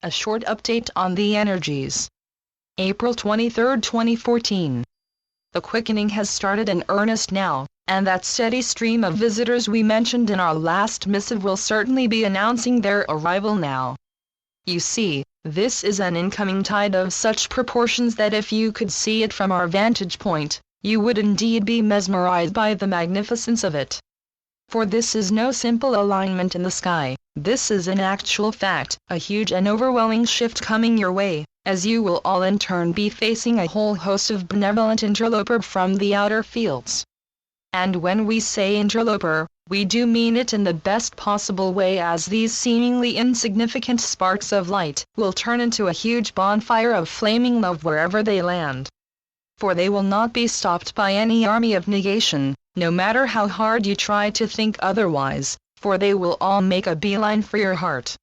A short update on the energies. April 23, 2014. The quickening has started in earnest now, and that steady stream of visitors we mentioned in our last missive will certainly be announcing their arrival now. You see, this is an incoming tide of such proportions that if you could see it from our vantage point, you would indeed be mesmerized by the magnificence of it. For this is no simple alignment in the sky, this is in actual fact a huge and overwhelming shift coming your way, as you will all in turn be facing a whole host of benevolent interloper from the outer fields. And when we say interloper, we do mean it in the best possible way, as these seemingly insignificant sparks of light will turn into a huge bonfire of flaming love wherever they land. For they will not be stopped by any army of negation, no matter how hard you try to think otherwise, for they will all make a beeline for your heart.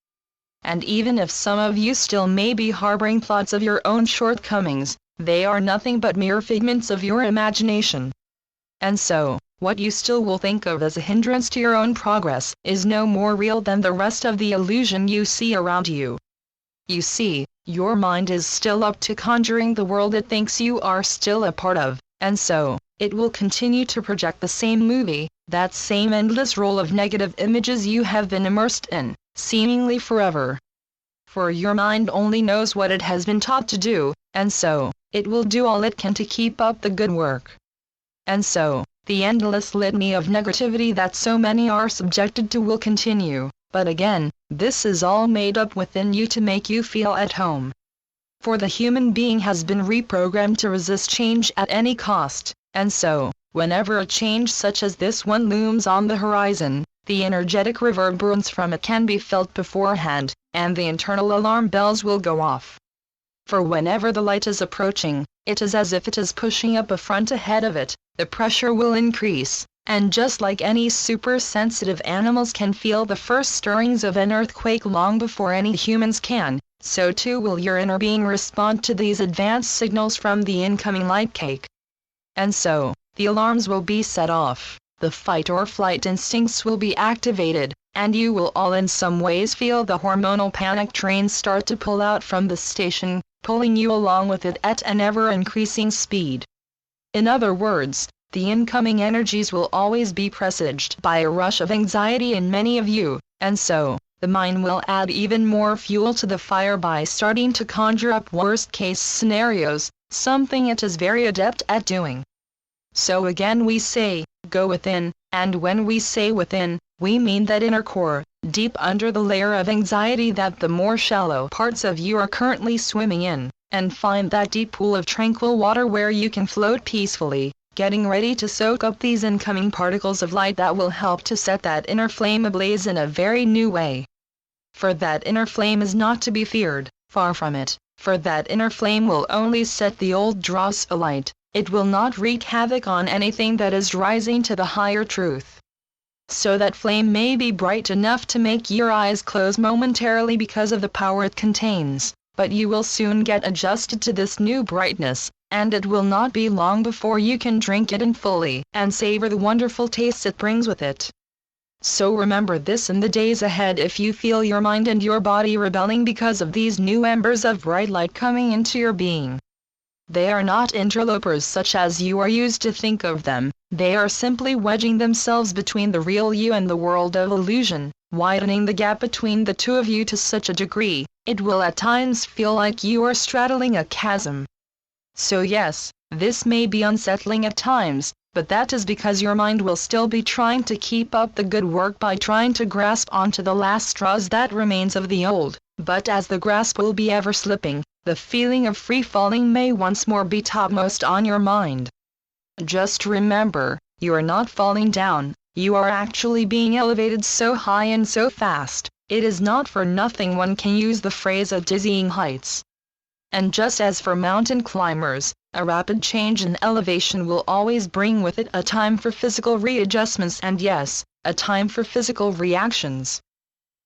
And even if some of you still may be harboring thoughts of your own shortcomings, they are nothing but mere figments of your imagination. And so, what you still will think of as a hindrance to your own progress is no more real than the rest of the illusion you see around you. You see, your mind is still up to conjuring the world it thinks you are still a part of, and so, it will continue to project the same movie, that same endless roll of negative images you have been immersed in, seemingly forever. For your mind only knows what it has been taught to do, and so, it will do all it can to keep up the good work. And so, the endless litany of negativity that so many are subjected to will continue, but again, this is all made up within you to make you feel at home. For the human being has been reprogrammed to resist change at any cost, and so, whenever a change such as this one looms on the horizon, the energetic reverberance from it can be felt beforehand, and the internal alarm bells will go off. For whenever the light is approaching, it is as if it is pushing up a front ahead of it, the pressure will increase, and just like any super-sensitive animals can feel the first stirrings of an earthquake long before any humans can, so too will your inner being respond to these advanced signals from the incoming light cake. And so, the alarms will be set off, the fight or flight instincts will be activated, and you will all in some ways feel the hormonal panic train start to pull out from the station, pulling you along with it at an ever-increasing speed. In other words, the incoming energies will always be presaged by a rush of anxiety in many of you, and so, the mind will add even more fuel to the fire by starting to conjure up worst-case scenarios, something it is very adept at doing. So again we say, go within, and when we say within, we mean that inner core, deep under the layer of anxiety that the more shallow parts of you are currently swimming in, and find that deep pool of tranquil water where you can float peacefully, getting ready to soak up these incoming particles of light that will help to set that inner flame ablaze in a very new way. For that inner flame is not to be feared, far from it, for that inner flame will only set the old dross alight, it will not wreak havoc on anything that is rising to the higher truth. So that flame may be bright enough to make your eyes close momentarily because of the power it contains, but you will soon get adjusted to this new brightness, and it will not be long before you can drink it in fully and savor the wonderful taste it brings with it. So remember this in the days ahead if you feel your mind and your body rebelling because of these new embers of bright light coming into your being. They are not interlopers such as you are used to think of them, they are simply wedging themselves between the real you and the world of illusion, widening the gap between the two of you to such a degree, it will at times feel like you are straddling a chasm. So yes, this may be unsettling at times, but that is because your mind will still be trying to keep up the good work by trying to grasp onto the last straws that remains of the old, but as the grasp will be ever slipping, the feeling of free falling may once more be topmost on your mind. Just remember, you are not falling down, you are actually being elevated so high and so fast, it is not for nothing one can use the phrase at dizzying heights. And just as for mountain climbers, a rapid change in elevation will always bring with it a time for physical readjustments and yes, a time for physical reactions.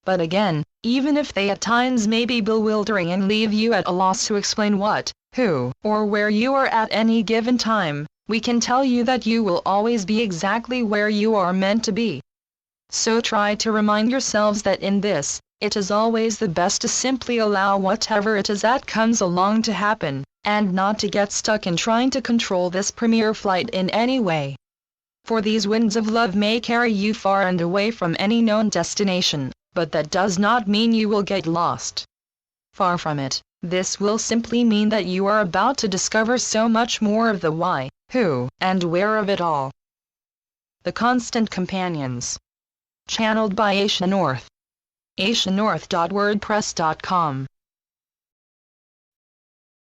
But again, even if they at times may be bewildering and leave you at a loss to explain what, who, or where you are at any given time, we can tell you that you will always be exactly where you are meant to be. So try to remind yourselves that in this, it is always the best to simply allow whatever it is that comes along to happen, and not to get stuck in trying to control this premier flight in any way. For these winds of love may carry you far and away from any known destination, but that does not mean you will get lost. Far from it, this will simply mean that you are about to discover so much more of the why, who, and where of it all. The Constant Companions. Channeled by Asia North. asianorth.wordpress.com